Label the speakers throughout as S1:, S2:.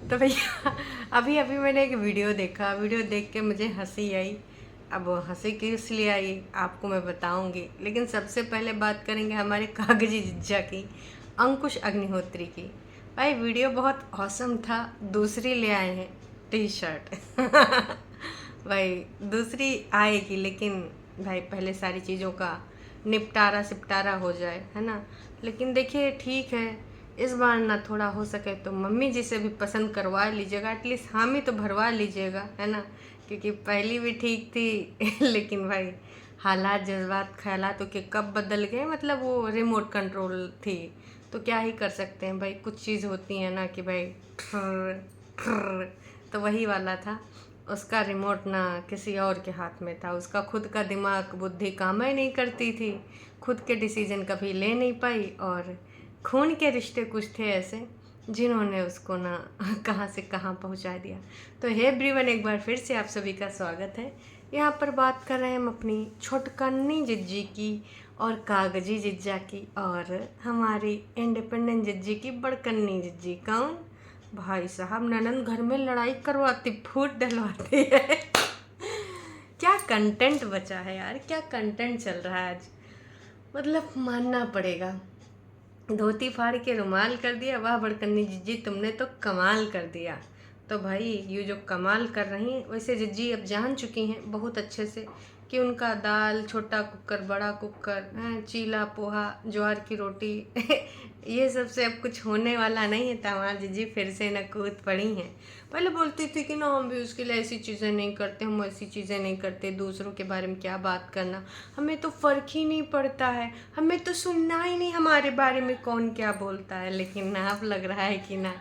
S1: तो भैया अभी अभी मैंने एक वीडियो देखा, वीडियो देख के मुझे हंसी आई। अब हंसी किस लिए आई आपको मैं बताऊंगी, लेकिन सबसे पहले बात करेंगे हमारे कागजी जिज्जा की, अंकुश अग्निहोत्री की। भाई वीडियो बहुत औसम था। दूसरी ले आए हैं टी शर्ट भाई दूसरी आएगी, लेकिन भाई पहले सारी चीज़ों का निपटारा सिपटारा हो जाए, है ना। लेकिन देखिए ठीक है, इस बार ना थोड़ा हो सके तो मम्मी जी से भी पसंद करवा लीजिएगा, एटलीस्ट हामी तो भरवा लीजिएगा, है ना। क्योंकि पहली भी ठीक थी लेकिन भाई हालात जज्बात ख्यालातों के कब बदल गए, मतलब वो रिमोट कंट्रोल थी तो क्या ही कर सकते हैं भाई। कुछ चीज़ होती है ना कि भाई ठर्र ठर्र, तो वही वाला था। उसका रिमोट ना किसी और के हाथ में था, उसका खुद का दिमाग बुद्धि काम ही नहीं करती थी, खुद के डिसीजन कभी ले नहीं पाई। और खून के रिश्ते कुछ थे ऐसे जिन्होंने उसको ना कहाँ से कहाँ पहुँचा दिया। तो हे एवरीवन, एक बार फिर से आप सभी का स्वागत है। यहाँ पर बात कर रहे हैं हम अपनी छोटकन्नी जिज्जी की और कागजी जिज्जा की, और हमारी इंडिपेंडेंट जिज्जी की बड़कन्नी जिज्जी। कौन? भाई साहब ननंद घर में लड़ाई करवाती, फूट डलवाती है क्या कंटेंट बचा है यार, क्या कंटेंट चल रहा है आज, मतलब मानना पड़ेगा। धोती फाड़ के रुमाल कर दिया, वाह बड़कन्नी जिज्जी तुमने तो कमाल कर दिया। तो भाई ये जो कमाल कर रही हैं, वैसे जिज्जी अब जान चुकी हैं बहुत अच्छे से कि उनका दाल, छोटा कुकर, बड़ा कुकर, चीला पोहा, ज्वार की रोटी ये सब से अब कुछ होने वाला नहीं है। तमाम जिज्जी फिर से न कूद पड़ी हैं। पहले बोलती थी कि ना हम भी उसके लिए ऐसी चीज़ें नहीं करते, हम ऐसी चीज़ें नहीं करते, दूसरों के बारे में क्या बात करना, हमें तो फ़र्क ही नहीं पड़ता है, हमें तो सुनना ही नहीं हमारे बारे में कौन क्या बोलता है। लेकिन अब लग रहा है कि ना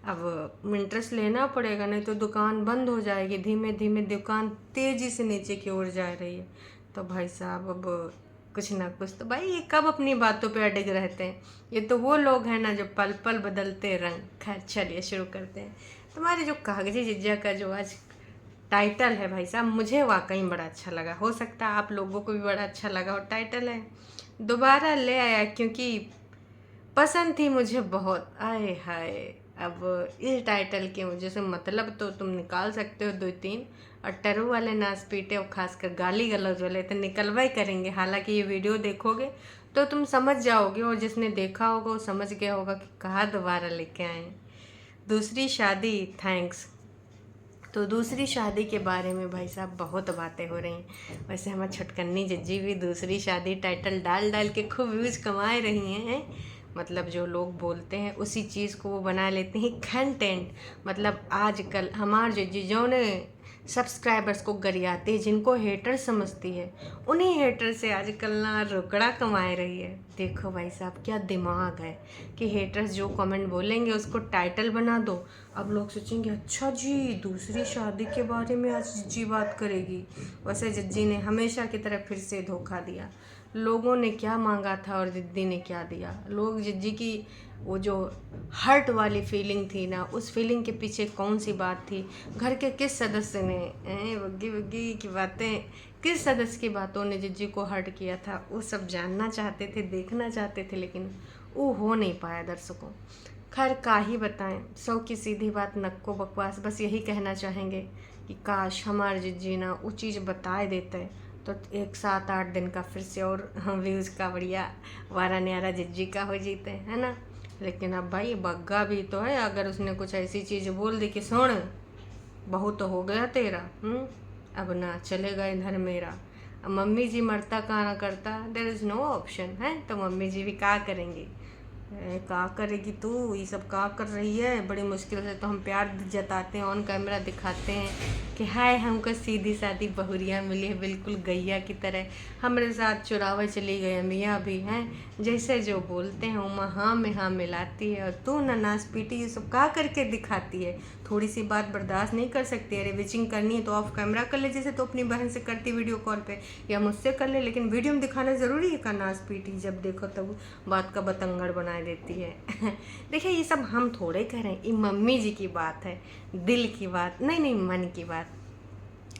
S1: अब इंटरेस्ट लेना पड़ेगा, नहीं तो दुकान बंद हो जाएगी। धीमे धीमे दुकान तेज़ी से नीचे की ओर जा रही है। तो भाई साहब अब कुछ ना कुछ तो, भाई ये कब अपनी बातों पे अड़िग रहते हैं। ये तो वो लोग हैं ना जो पल पल बदलते रंग। खैर चलिए शुरू करते हैं। तुम्हारे जो कागजी जिज्जा का जो आज टाइटल है भाई साहब, मुझे वाकई बड़ा अच्छा लगा। हो सकता है आप लोगों को भी बड़ा अच्छा लगा। और टाइटल है दोबारा ले आया क्योंकि पसंद थी मुझे बहुत। आए हाय, अब इस टाइटल के मुझे से मतलब तो तुम निकाल सकते हो दो तीन, और टरू वाले नाच पीटे और खासकर गाली गलौज वाले तो निकलवा ही करेंगे। हालांकि ये वीडियो देखोगे तो तुम समझ जाओगे, और जिसने देखा होगा वो समझ गया होगा कि कहाँ दोबारा लेके आए। दूसरी शादी, थैंक्स। तो दूसरी शादी के बारे में भाई साहब बहुत बातें हो रही हैं। वैसे हमारी छटकन्नी जज्जी भी दूसरी शादी टाइटल डाल डाल के खूब व्यूज़ कमा रही हैं। मतलब जो लोग बोलते हैं उसी चीज़ को वो बना लेते हैं कंटेंट। मतलब आजकल हमार जज्जी जो ने सब्सक्राइबर्स को गरियाती है, जिनको हेटर समझती है, उन्हीं हेटर से आजकल ना रोकड़ा कमाए रही है। देखो भाई साहब क्या दिमाग है कि हेटर्स जो कमेंट बोलेंगे उसको टाइटल बना दो। अब लोग सोचेंगे अच्छा जी दूसरी शादी के बारे में आज जिज्जी बात करेगी। वैसे जिज्जी ने हमेशा की तरह फिर से धोखा दिया। लोगों ने क्या मांगा था और जिज्जी ने क्या दिया। लोग जिज्जी की वो जो हर्ट वाली फीलिंग थी ना, उस फीलिंग के पीछे कौन सी बात थी, घर के किस सदस्य ने, वग्गी वग्गी की बातें, किस सदस्य की बातों ने जिज्जी को हर्ट किया था, वो सब जानना चाहते थे, देखना चाहते थे, लेकिन वो हो नहीं पाया दर्शकों। खैर का ही बताएं, सौ की सीधी बात नक्को बकवास। बस यही कहना चाहेंगे कि काश हमारे जिज्जी ना वो चीज़ बताए देते तो एक 7-8 दिन का फिर से और व्यूज़ का बढ़िया वारा न्यारा जिज्जी का हो जीते, है ना। लेकिन अब भाई बग्गा भी तो है, अगर उसने कुछ ऐसी चीज़ बोल दी कि सुन बहुत तो हो गया तेरा, अब ना चलेगा इधर मेरा। अब मम्मी जी मरता का ना करता, देर इज़ नो ऑप्शन है। तो मम्मी जी भी क्या करेंगी, का करेगी तू, ये सब का कर रही है। बड़ी मुश्किल से तो हम प्यार जताते हैं, ऑन कैमरा दिखाते हैं कि हाय हमको सीधी सादी बहुरिया मिली है, बिल्कुल गैया की तरह हमारे साथ चुरावे चली गई। मियाँ भी हैं जैसे जो बोलते हैं वो हाँ में हाँ मिलाती है, और तू ना नाच पीटी ये सब का करके दिखाती है। थोड़ी सी बात बर्दाश्त नहीं कर सकती? अरे विचिंग करनी है तो ऑफ कैमरा कर ले, जैसे तो अपनी बहन से करती वीडियो कॉल पे, या मुझसे कर ले। लेकिन वीडियो में दिखाना ज़रूरी है का नाच पीटी, जब देखो तब बात का बतंगड़ बना देती है देखिए ये सब हम थोड़े कह रहे हैं, ये मम्मी जी की बात है, दिल की बात नहीं, नहीं मन की बात।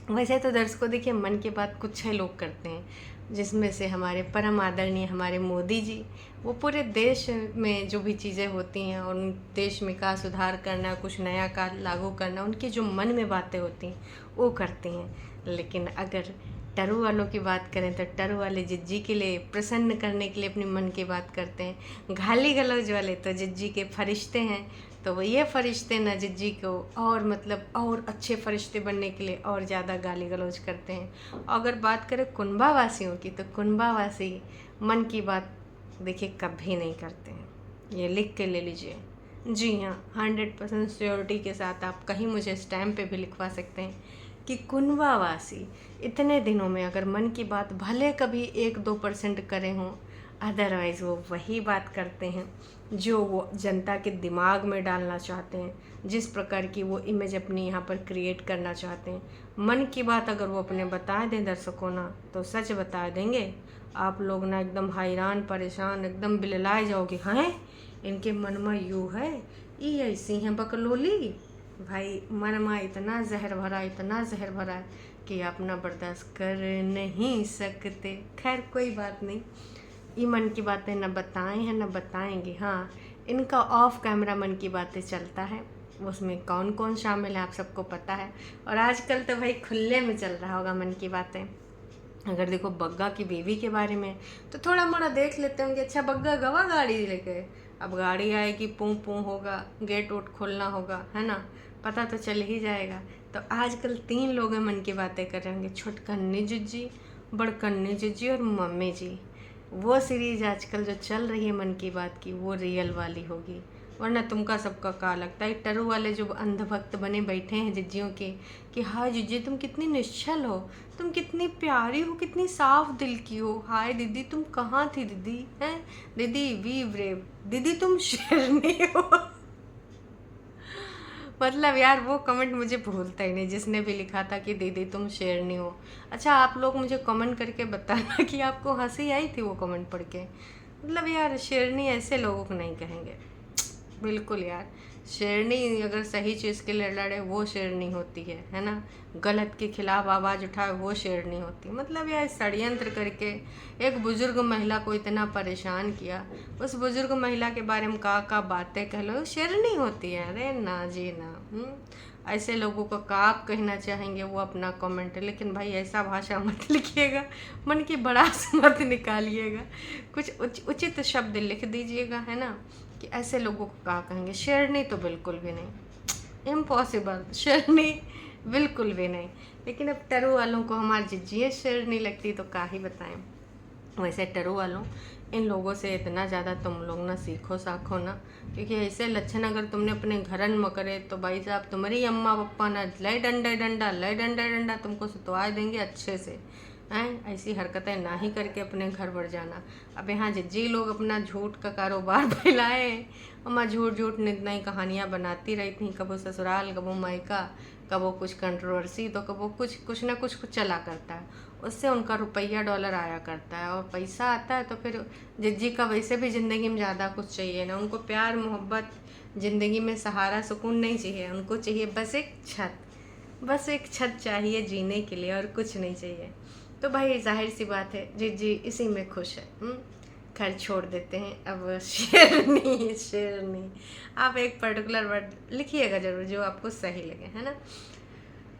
S1: वैसे तो दर्शकों देखिए मन की बात कुछ है लोग करते हैं, जिसमें से हमारे परम आदरणीय हमारे मोदी जी, वो पूरे देश में जो भी चीज़ें होती हैं और उन देश में का सुधार करना, कुछ नया का लागू करना, उनकी जो मन में बातें होती हैं वो करती हैं। लेकिन अगर टरू वालों की बात करें तो टरू वाले जिज्जी के लिए प्रसन्न करने के लिए अपने मन की बात करते हैं। गाली गलौज वाले तो जिज्जी के फरिश्ते हैं, तो वो ये फरिश्ते ना जिज्जी को और मतलब और अच्छे फरिश्ते बनने के लिए और ज़्यादा गाली गलौज करते हैं। अगर बात करें कुनबा वासियों की तो कुनबा वासी मन की बात देखिए कभी नहीं करते हैं, ये लिख के ले लीजिए। जी हाँ, 100% श्योरिटी के साथ आप कहीं मुझे स्टैम्प पे भी लिखवा सकते हैं कि कुनबा वासी इतने दिनों में अगर मन की बात भले कभी 1-2% करे हों, अदरवाइज़ वो वही बात करते हैं जो वो जनता के दिमाग में डालना चाहते हैं, जिस प्रकार की वो इमेज अपनी यहाँ पर क्रिएट करना चाहते हैं। मन की बात अगर वो अपने बता दें दर्शकों ना, तो सच बता देंगे, आप लोग ना एकदम हैरान परेशान एकदम बिललाए जाओगे। हैं इनके मन में यू है, ये ऐसी हैं बकलोली। भाई मन में इतना जहर भरा, इतना जहर भरा है कि आप ना बर्दाश्त कर नहीं सकते। खैर कोई बात नहीं, ये मन की बातें न बताएं हैं न बताएंगे। हाँ, इनका ऑफ कैमरा मन की बातें चलता है, उसमें कौन कौन शामिल है आप सबको पता है। और आजकल तो भाई खुले में चल रहा होगा मन की बातें। अगर देखो बग्गा की बीवी के बारे में तो थोड़ा मोड़ा देख लेते होंगे, अच्छा बग्गा गवा गाड़ी लेके, अब गाड़ी आएगी पूं पूं होगा, गेट वोट खोलना होगा, है ना, पता तो चल ही जाएगा। तो आजकल 3 लोग हैं मन की बातें कर रहे होंगे, छोटकन्नी जिज्जी, बड़कन्नी जिज्जी और मम्मी जी। वो सीरीज आजकल जो चल रही है मन की बात की, वो रियल वाली होगी। वरना तुमका सबका का लगता है टरू वाले जो अंधभक्त बने बैठे हैं जिज्जियों के कि हाय जिज्जी तुम कितनी निश्चल हो, तुम कितनी प्यारी हो, कितनी साफ दिल की हो, हाय दीदी तुम कहाँ थी दीदी, हैं दीदी वी ब्रेव, दीदी तुम शेरनी हो। मतलब यार वो कमेंट मुझे भूलता ही नहीं, जिसने भी लिखा था कि दीदी तुम शेरनी हो। अच्छा आप लोग मुझे कमेंट करके बताना कि आपको हंसी आई थी वो कमेंट पढ़ के। मतलब यार शेरनी ऐसे लोगों को नहीं कहेंगे बिल्कुल यार। शेरनी अगर सही चीज़ के लिए लड़े वो शेरनी होती है ना, गलत के खिलाफ आवाज़ उठाए वो शेरनी होती है। मतलब यार षड्यंत्र करके एक बुजुर्ग महिला को इतना परेशान किया, उस बुजुर्ग महिला के बारे में का बातें कह लो, शेरनी होती है। अरे ना जी ना। ऐसे लोगों को का आप कहना चाहेंगे वो अपना कमेंट है, लेकिन भाई ऐसा भाषा मत लिखिएगा, मन की भड़ास मत निकालिएगा, कुछ उचित शब्द लिख दीजिएगा, है ना, कि ऐसे लोगों को क्या कहेंगे। शेरनी तो बिल्कुल भी नहीं, इम्पॉसिबल, शेरनी बिल्कुल भी नहीं। लेकिन अब टरू वालों को हमारी जिज्जियाँ शेरनी लगती तो क्या ही बताएं। वैसे टरू वालों इन लोगों से इतना ज़्यादा तुम लोग ना सीखो साखो ना, क्योंकि ऐसे लक्षण अगर तुमने अपने घरन में करे तो भाई साहब तुम्हारी अम्मा पप्पा ना लय डंडा डंडा तुमको सुतवा देंगे अच्छे से। हैं ऐसी हरकतें ना ही करके अपने घर बढ़ जाना। अब यहाँ जिज्जी लोग अपना झूठ का कारोबार फैलाए, अम्मा झूठ झूठ नई कहानियाँ बनाती रही थी, कबो ससुराल कबो मायका, कबो कुछ कंट्रोवर्सी तो कबो कुछ ना कुछ चला करता है, उससे उनका रुपया डॉलर आया करता है और पैसा आता है। तो फिर जिज्जी का वैसे भी ज़िंदगी में ज़्यादा कुछ चाहिए ना, उनको प्यार मोहब्बत ज़िंदगी में सहारा सुकून नहीं चाहिए, उनको चाहिए बस एक छत चाहिए जीने के लिए और कुछ नहीं चाहिए। तो भाई जाहिर सी बात है जिज्जी इसी में खुश है। खैर छोड़ देते हैं। अब शेरनी आप एक पर्टिकुलर वर्ड लिखिएगा ज़रूर जो आपको सही लगे, है ना।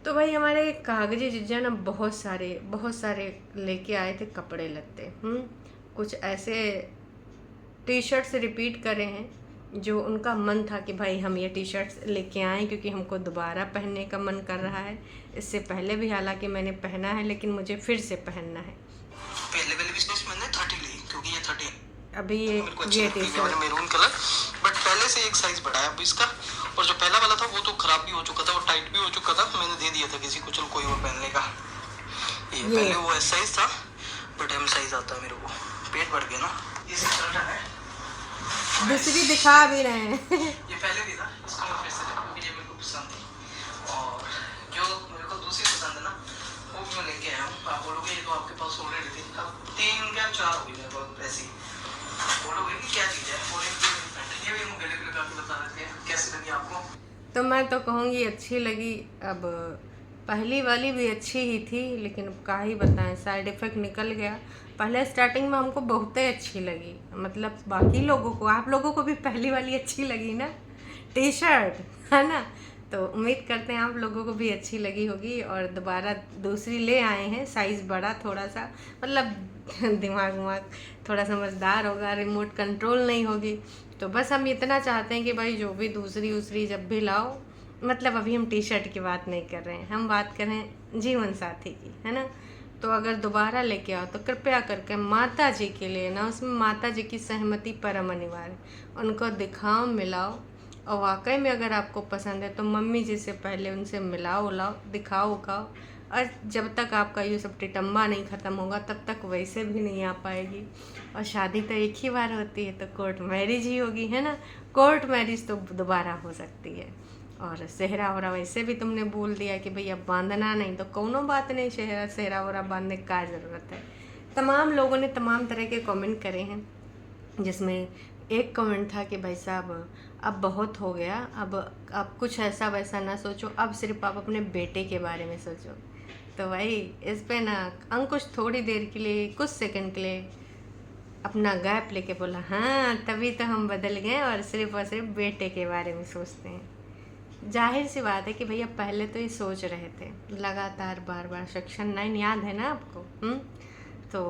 S1: तो भाई हमारे कागजी जिज्जा ना बहुत सारे लेके आए थे कपड़े लत्ते। कुछ ऐसे टी शर्ट्स रिपीट करे हैं जो उनका मन था कि भाई हम ये टी शर्ट्स लेके आएँ क्योंकि हमको दोबारा पहनने का मन कर रहा है। इससे पहले भी हालांकि मैंने पहना है लेकिन मुझे फिर से पहनना है।
S2: पहले वाले बिजनेस मैंने 30 ली क्योंकि ये 30
S1: अभी ये T shirt
S2: maroon colour, but पहले से एक साइज बढ़ाया अब इसका। और जो पहला वाला था वो तो खराब भी हो चुका था और टाइट भी हो चुका था, मैंने दे दिया था किसी को, चलो कोई और पहनने का। ये पहले वो एस साइज था बट एम साइज आता है मेरे को, पेट बढ़ गया ना। ये शर्ट है
S1: दूसरी दिखा भी रहे हैं।
S2: ये पहले भी था, इसको मैं फिर से क्योंकि ये मेरे को पसंद थी और जो मेरे को दूसरी पसंद है ना वो मैं लेके आया हूँ। आप बोलोगे ये तो आपके पास ऑलरेडी थी, अब 3 या 4 हो गई मेरे पास ऐसी। बोलोगे कि क्या चीज़ है, और ये भी हम गले लगा के बता देते हैं कैसी लगी आपको।
S1: तो मैं तो कहूँगी अच्छी लगी। अब पहली वाली भी अच्छी ही थी, लेकिन अब क्या ही बताएं, साइड इफ़ेक्ट निकल गया। पहले स्टार्टिंग में हमको बहुत ही अच्छी लगी, मतलब बाकी लोगों को, आप लोगों को भी पहली वाली अच्छी लगी ना टी शर्ट, है ना। तो उम्मीद करते हैं आप लोगों को भी अच्छी लगी होगी, और दोबारा दूसरी ले आए हैं, साइज़ बड़ा थोड़ा सा, मतलब दिमाग विमाग थोड़ा समझदार होगा, रिमोट कंट्रोल नहीं होगी। तो बस हम इतना चाहते हैं कि भाई जो भी दूसरी दूसरी जब भी लाओ, मतलब अभी हम टी शर्ट की बात नहीं कर रहे हैं, हम बात कर रहे हैं जीवन साथी की, है ना। तो अगर दोबारा लेके आओ तो कृपया करके माता जी के लिए ना, उसमें माता जी की सहमति परम अनिवार्य, उनको दिखाओ, मिलाओ, और वाकई में अगर आपको पसंद है तो मम्मी जी से पहले उनसे मिलाओ उलाओ, दिखाओ उखाओ। और जब तक आपका ये सब टिटम्बा नहीं ख़त्म होगा तब तक वैसे भी नहीं आ पाएगी। और शादी तो एक ही बार होती है, तो कोर्ट मैरिज ही होगी, है ना। कोर्ट मैरिज तो दोबारा हो सकती है। और सेहरा वहरा वैसे भी तुमने बोल दिया कि भैया बांधना नहीं, तो कोनो बात नहीं, सेहरा वहरा बांधने की क्या ज़रूरत है। तमाम लोगों ने तमाम तरह के कमेंट करे हैं, जिसमें एक कमेंट था कि भाई साहब अब बहुत हो गया, अब कुछ ऐसा वैसा ना सोचो, अब सिर्फ आप अपने बेटे के बारे में सोचो। तो भाई इस पे ना अंकुश थोड़ी देर के लिए, कुछ सेकंड के लिए अपना गैप लेके बोला, हाँ तभी तो हम बदल गए और सिर्फ बेटे के बारे में सोचते हैं। जाहिर सी बात है कि भैया पहले तो ये सोच रहे थे लगातार, बार बार, सेक्शन 9 याद है ना आपको? तो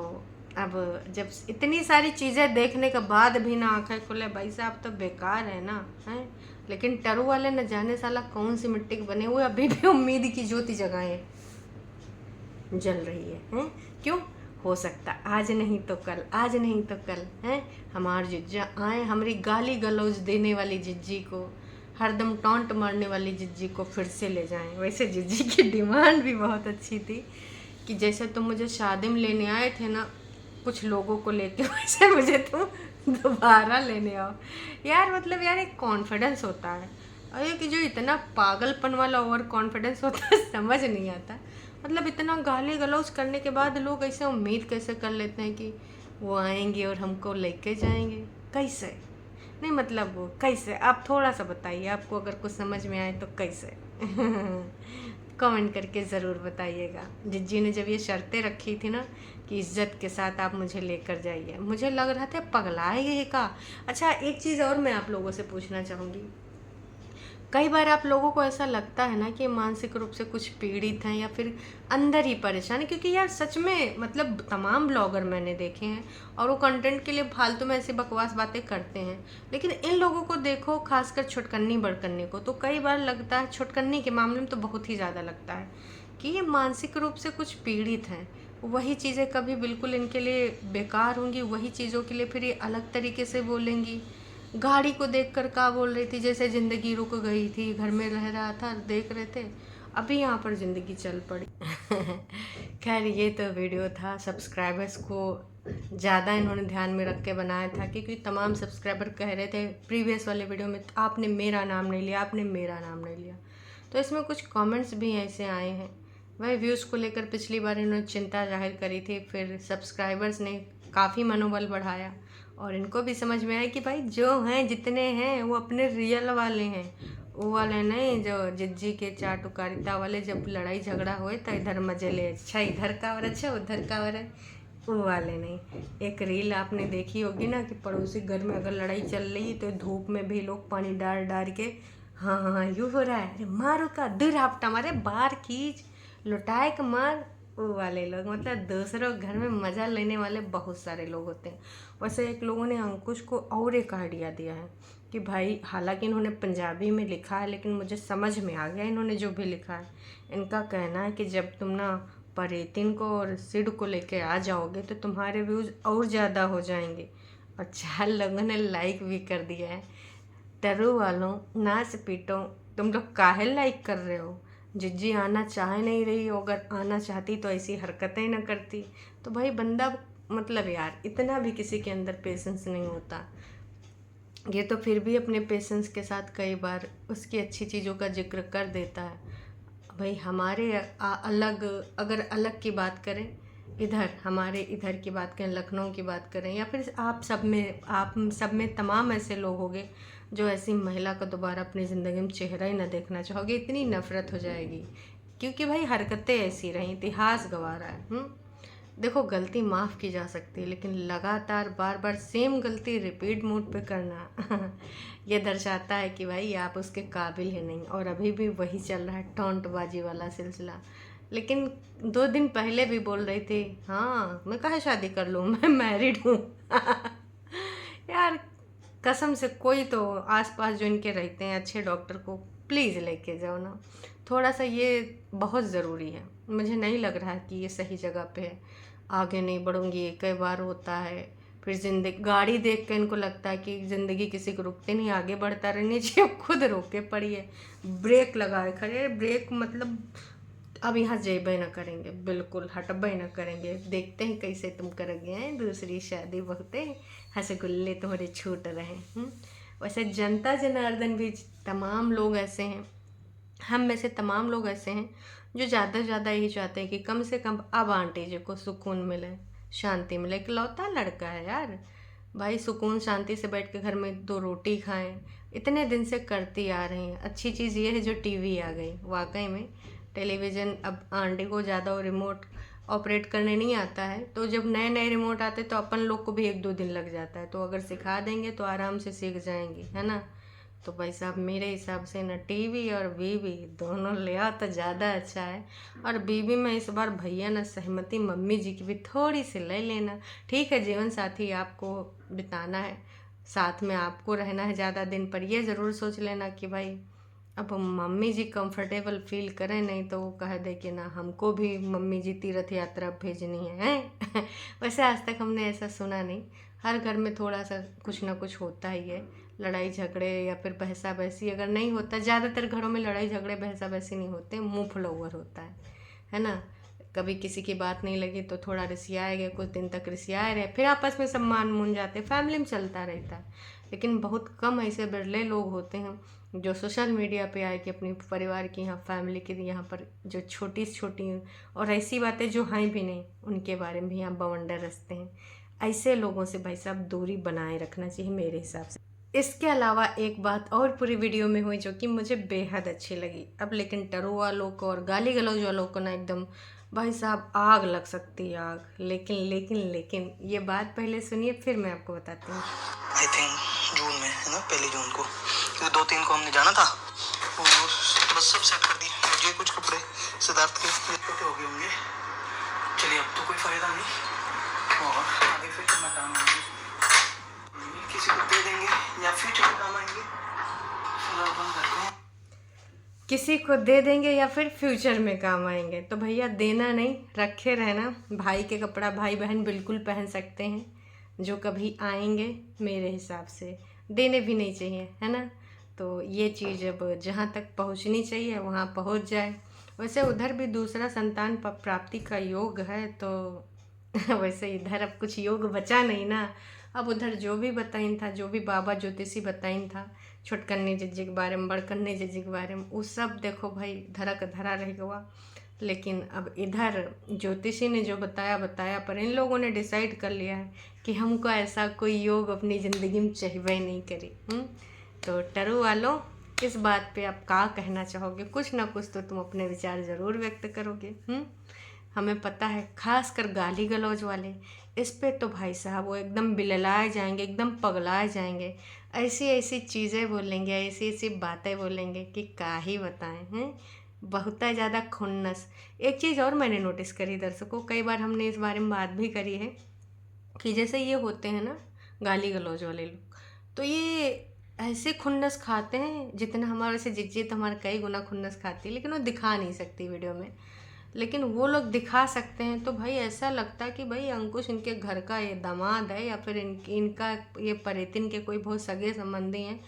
S1: अब जब इतनी सारी चीज़ें देखने के बाद भी ना आंखें खुले, भाई साहब तो बेकार है ना, हैं। लेकिन टरू वाले न जाने साला कौन सी मिट्टी के बने हुए, अभी भी उम्मीद की ज्योति जगाएं जल रही है, हैं। क्यों? हो सकता आज नहीं तो कल, आज नहीं तो कल, हैं, हमार जिज्जा आए, हमारी गाली गलौज देने वाली जिज्जी को, हरदम टॉन्ट मारने वाली जिज्जी को फिर से ले जाएं। वैसे जिज्जी की डिमांड भी बहुत अच्छी थी कि जैसे तुम मुझे शादी में लेने आए थे ना कुछ लोगों को लेके, वैसे मुझे तुम दोबारा लेने आओ। यार मतलब यार एक कॉन्फिडेंस होता है, और ये कि जो इतना पागलपन वाला ओवर कॉन्फिडेंस होता है समझ नहीं आता। मतलब इतना गाली गलौज करने के बाद लोग ऐसे उम्मीद कैसे कर लेते हैं कि वो आएंगे और हमको लेके जाएंगे, कैसे? नहीं मतलब वो कैसे, आप थोड़ा सा बताइए, आपको अगर कुछ समझ में आए तो कैसे। कमेंट करके ज़रूर बताइएगा। जिज्जी ने जब ये शर्तें रखी थी ना कि इज्जत के साथ आप मुझे लेकर जाइए, मुझे लग रहा था पगलाए का। अच्छा एक चीज़ और मैं आप लोगों से पूछना चाहूँगी, कई बार आप लोगों को ऐसा लगता है ना कि मानसिक रूप से कुछ पीड़ित हैं या फिर अंदर ही परेशान है, क्योंकि यार सच में मतलब तमाम ब्लॉगर मैंने देखे हैं और वो कंटेंट के लिए फालतू में ऐसी बकवास बातें करते हैं, लेकिन इन लोगों को देखो, खासकर छुटकन्नी बड़कन्नी को, तो कई बार लगता है, छुटकन्नी के मामले में तो बहुत ही ज़्यादा लगता है कि ये मानसिक रूप से कुछ पीड़ित हैं। वही चीज़ें कभी बिल्कुल इनके लिए बेकार होंगी, वही चीज़ों के लिए फिर ये अलग तरीके से बोलेंगी। गाड़ी को देखकर क्या बोल रही थी, जैसे ज़िंदगी रुक गई थी, घर में रह रहा था, देख रहे थे, अभी यहाँ पर ज़िंदगी चल पड़ी। खैर ये तो वीडियो था, सब्सक्राइबर्स को ज़्यादा इन्होंने ध्यान में रख के बनाया था, क्योंकि तमाम सब्सक्राइबर कह रहे थे प्रीवियस वाले वीडियो में आपने मेरा नाम नहीं लिया, आपने मेरा नाम नहीं लिया। तो इसमें कुछ कमेंट्स भी ऐसे आए हैं, वही व्यूज़ को लेकर पिछली बार इन्होंने चिंता जाहिर करी थी, फिर सब्सक्राइबर्स ने काफ़ी मनोबल बढ़ाया और इनको भी समझ में आया कि भाई जो हैं जितने हैं वो अपने रियल वाले हैं, वो वाले नहीं जो जिज्जी के चाटुकारिता वाले, जब लड़ाई झगड़ा हुए तो इधर मजे ले, अच्छा इधर का और अच्छा उधर का और, वो वाले नहीं। एक रील आपने देखी होगी ना कि पड़ोसी घर में अगर लड़ाई चल रही तो धूप में भी लोग पानी डाल डाल के, हाँ हाँ यूँ हो रहा है, अरे मारो का दूर आपटा मारे, बाहर खींच लुटाए के मार, वो वाले लोग, मतलब दूसरों घर में मज़ा लेने वाले बहुत सारे लोग होते हैं। वैसे एक लोगों ने अंकुश को और एक आइडिया दिया है कि भाई, हालांकि इन्होंने पंजाबी में लिखा है लेकिन मुझे समझ में आ गया इन्होंने जो भी लिखा है। इनका कहना है कि जब तुम ना परेतिन को और सिड को लेके आ जाओगे तो तुम्हारे व्यूज़ और ज़्यादा हो जाएंगे। और 4 लोगों ने लाइक भी कर दिया है। टरू वालों नाच पीटो, तुम लोग काहे लाइक कर रहे हो? जिज्जी आना चाह नहीं रही हो, अगर आना चाहती तो ऐसी हरकतें ना करती। तो भाई बंदा, मतलब यार इतना भी किसी के अंदर पेशेंस नहीं होता। ये तो फिर भी अपने पेशेंस के साथ कई बार उसकी अच्छी चीज़ों का जिक्र कर देता है। भाई हमारे अलग, अगर अलग की बात करें, इधर हमारे इधर की बात करें, लखनऊ की बात करें, या फिर आप सब में तमाम ऐसे लोग होंगे जो ऐसी महिला का दोबारा अपनी ज़िंदगी में चेहरा ही ना देखना चाहोगे, इतनी नफ़रत हो जाएगी, क्योंकि भाई हरकतें ऐसी रहीं, इतिहास गवा रहा है। देखो गलती माफ़ की जा सकती है, लेकिन लगातार बार बार सेम गलती रिपीट मोड पे करना ये दर्शाता है कि भाई आप उसके काबिल ही नहीं। और अभी भी वही चल रहा है टोंटबाजी वाला सिलसिला। लेकिन 2 दिन पहले भी बोल रही थी हाँ मैं काहे शादी कर लूँ, मैं मैरिड हूँ यार कसम से कोई तो आसपास जो इनके रहते हैं अच्छे डॉक्टर को प्लीज़ लेके जाओ ना, थोड़ा सा ये बहुत ज़रूरी है। मुझे नहीं लग रहा है कि ये सही जगह पे है। आगे नहीं बढ़ूँगी, कई बार होता है। फिर जिंदगी गाड़ी देख के इनको लगता है कि ज़िंदगी किसी को रुकते नहीं, आगे बढ़ता रहने चाहिए, खुद रोके पड़ी है, ब्रेक लगाए खड़े। ब्रेक मतलब अब यहाँ जेबे ना करेंगे, बिल्कुल हटबे ना करेंगे, देखते हैं कैसे तुम करोगे हैं दूसरी शादी, बहुते हंसगुल्ले तुम्हारे छूट रहे। वैसे जनता जनार्दन भी तमाम लोग ऐसे हैं, हम में से तमाम लोग ऐसे हैं जो ज़्यादा से ज़्यादा यही चाहते हैं कि कम से कम अब आंटी जी को सुकून मिले, शांति मिले। इकलौता लड़का है यार भाई, सुकून शांति से बैठ के घर में 2 रोटी खाएं, इतने दिन से करती आ रही हैं। अच्छी चीज़ ये है जो टीवी आ गई, वाकई में टेलीविज़न अब आंटी को ज़्यादा वो रिमोट ऑपरेट करने नहीं आता है, तो जब नए नए रिमोट आते तो अपन लोग को भी 1-2 दिन लग जाता है, तो अगर सिखा देंगे तो आराम से सीख जाएंगे, है ना। तो भाई साहब मेरे हिसाब से ना टीवी और बीवी दोनों ले आओ तो ज़्यादा अच्छा है। और बीवी में इस बार भैया ना सहमति मम्मी जी की भी थोड़ी सी ले लेना। ठीक है जीवन साथी आपको बिताना है, साथ में आपको रहना है ज़्यादा दिन, पर ये ज़रूर सोच लेना कि भाई अब मम्मी जी कंफर्टेबल फील करें, नहीं तो वो कह दे कि ना हमको भी मम्मी जी तीर्थ यात्रा भेजनी है। वैसे आज तक हमने ऐसा सुना नहीं, हर घर में थोड़ा सा कुछ ना कुछ होता ही है, लड़ाई झगड़े या फिर बहसा बहसी अगर नहीं होता, ज़्यादातर घरों में लड़ाई झगड़े बहसा बहसी नहीं होते, मुंह फुलौवर होता है ना। कभी किसी की बात नहीं लगी तो थोड़ा रिसियाए गए, कुछ दिन तक रिसियाए रहे, फिर आपस में सम्मान मून जाते, फैमिली में चलता रहता है। लेकिन बहुत कम ऐसे बिरले लोग होते हैं जो सोशल मीडिया पे आए कि अपनी परिवार की यहाँ फैमिली की यहाँ पर जो छोटी छोटी और ऐसी बातें जो हैं भी नहीं उनके बारे में भी यहाँ बवंडर रचते हैं। ऐसे लोगों से भाई साहब दूरी बनाए रखना चाहिए मेरे हिसाब से। इसके अलावा एक बात और पूरी वीडियो में हुई जो कि मुझे बेहद अच्छी लगी। अब लेकिन टरू वालों को और गाली गलौज वालों को ना एकदम भाई साहब आग लग सकती है, आग। लेकिन ये बात पहले सुनिए फिर मैं आपको बताती हूँ।
S2: आई थिंक जून में है ना, 1 जून को, क्योंकि 2-3 को हमने जाना था और बस सब सेट कर दिए। मुझे कुछ कपड़े सिद्धार्थ के इकट्ठे हो गए होंगे। चलिए अब तो कोई फ़ायदा नहीं, और आगे फिर मैं काम आएंगे, किसी को दे देंगे या फ्यूचर में काम आएंगे। फिलहाल बंद करते हैं,
S1: किसी को दे देंगे या फिर फ्यूचर में काम आएंगे। तो भैया देना नहीं, रखे रहना। भाई के कपड़ा भाई बहन बिल्कुल पहन सकते हैं, जो कभी आएंगे मेरे हिसाब से देने भी नहीं चाहिए, है ना। तो ये चीज़ अब जहाँ तक पहुँचनी चाहिए वहाँ पहुँच जाए। वैसे उधर भी दूसरा संतान प्राप्ति का योग है, तो वैसे इधर अब कुछ योग बचा नहीं ना। अब उधर जो भी बताइन था, जो भी बाबा ज्योतिषी बताइन था छोटकन्नी जज्जी के बारे में, बड़कन्नी जज्जी के बारे में, वो सब देखो भाई धरा का धरा रह गया। लेकिन अब इधर ज्योतिषी ने जो बताया पर इन लोगों ने डिसाइड कर लिया है कि हमको ऐसा कोई योग अपनी ज़िंदगी में चाहिए नहीं करी। तो टरू वालों इस बात पे आप क्या कहना चाहोगे? कुछ ना कुछ तो तुम अपने विचार ज़रूर व्यक्त करोगे। हमें पता है, खास कर गाली गलौज वाले इस पे तो भाई साहब वो एकदम बिललाए जाएंगे, एकदम पगलाए जाएंगे, ऐसी ऐसी चीज़ें बोलेंगे, ऐसी ऐसी बातें बोलेंगे कि क्या ही बताएं हैं। बहुत ज़्यादा खुन्नस। एक चीज़ और मैंने नोटिस करी दर्शकों, कई बार हमने इस बारे में बात भी करी है कि जैसे ये होते हैं ना गाली गलौज वाले लोग, तो ये ऐसे खुन्नस खाते हैं जितना हमारे से जिज्जी तो हमारे कई गुना खुन्नस खाती है, लेकिन वो दिखा नहीं सकती वीडियो में। लेकिन वो लोग दिखा सकते हैं, तो भाई ऐसा लगता है कि भाई अंकुश इनके घर का ये दामाद है या फिर इनका ये परितिन के कोई बहुत सगे संबंधी हैं।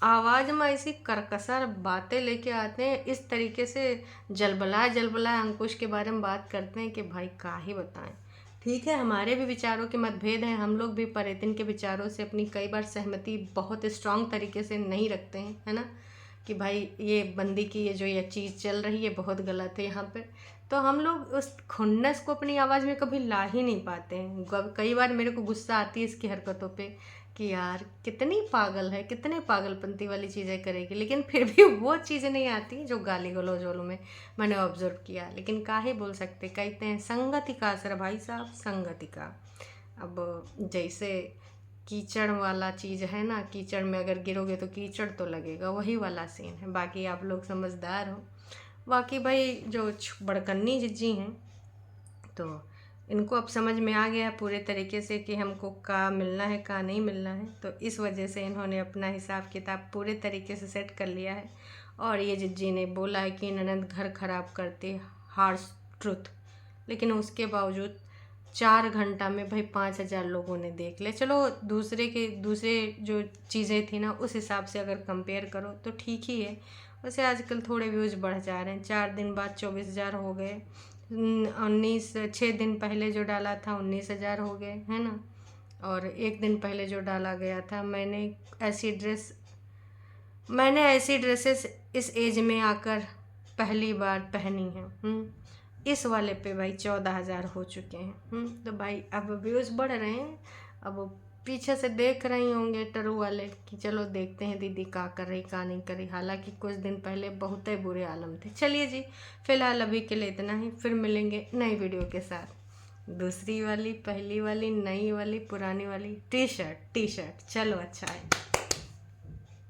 S1: आवाज़ में ऐसी करकसर बातें लेके आते हैं, इस तरीके से जलबलाए अंकुश के बारे में बात करते हैं कि भाई क्या ही बताएं। ठीक है, हमारे भी विचारों के मतभेद हैं, हम लोग भी परितिन के विचारों से अपनी कई बार सहमति बहुत स्ट्रांग तरीके से नहीं रखते हैं, है ना, कि भाई ये बंदी की ये जो ये चीज़ चल रही है बहुत गलत है यहाँ पे। तो हम लोग उस खुन्नस को अपनी आवाज़ में कभी ला ही नहीं पाते हैं। कई बार मेरे को गुस्सा आती है इसकी हरकतों पे कि यार कितनी पागल है, कितने पागलपंती वाली चीज़ें करेगी, लेकिन फिर भी वो चीज़ें नहीं आती जो गाली गलौज वालों में मैंने ऑब्जर्व किया। लेकिन काहे बोल सकते, कहते हैं संगति का असर भाई साहब, संगति का। अब जैसे कीचड़ वाला चीज़ है ना, कीचड़ में अगर गिरोगे तो कीचड़ तो लगेगा, वही वाला सीन है। बाकी आप लोग समझदार हो। बाकी भाई जो बड़कन्नी जिज्जी हैं, तो इनको अब समझ में आ गया पूरे तरीके से कि हमको का मिलना है का नहीं मिलना है। तो इस वजह से इन्होंने अपना हिसाब किताब पूरे तरीके से सेट कर लिया है। और ये जिज्जी ने बोला है कि ननद घर ख़राब करती, हार्श ट्रुथ। लेकिन उसके बावजूद 4 घंटा में भाई 5,000 लोगों ने देख ले। चलो दूसरे जो चीज़ें थी ना, उस हिसाब से अगर कंपेयर करो तो ठीक ही है। वैसे आजकल थोड़े व्यूज़ बढ़ जा रहे हैं, 4 दिन बाद 24,000 हो गए। 6 दिन पहले जो डाला था 19,000 हो गए, है ना। और 1 दिन पहले जो डाला गया था, मैंने ऐसी ड्रेसेस इस एज में आकर पहली बार पहनी हैं। इस वाले पे भाई 14,000 हो चुके हैं। तो भाई अब व्यूज़ बढ़ रहे हैं। अब पीछे से देख रही होंगे टरू वाले कि चलो देखते हैं दीदी का कर रही का नहीं कर रही। हालांकि कुछ दिन पहले बहुत ही बुरे आलम थे। चलिए जी, फ़िलहाल अभी के लिए इतना ही। फिर मिलेंगे नई वीडियो के साथ। दूसरी वाली, पहली वाली, नई वाली, पुरानी वाली टी शर्ट। चलो अच्छा है।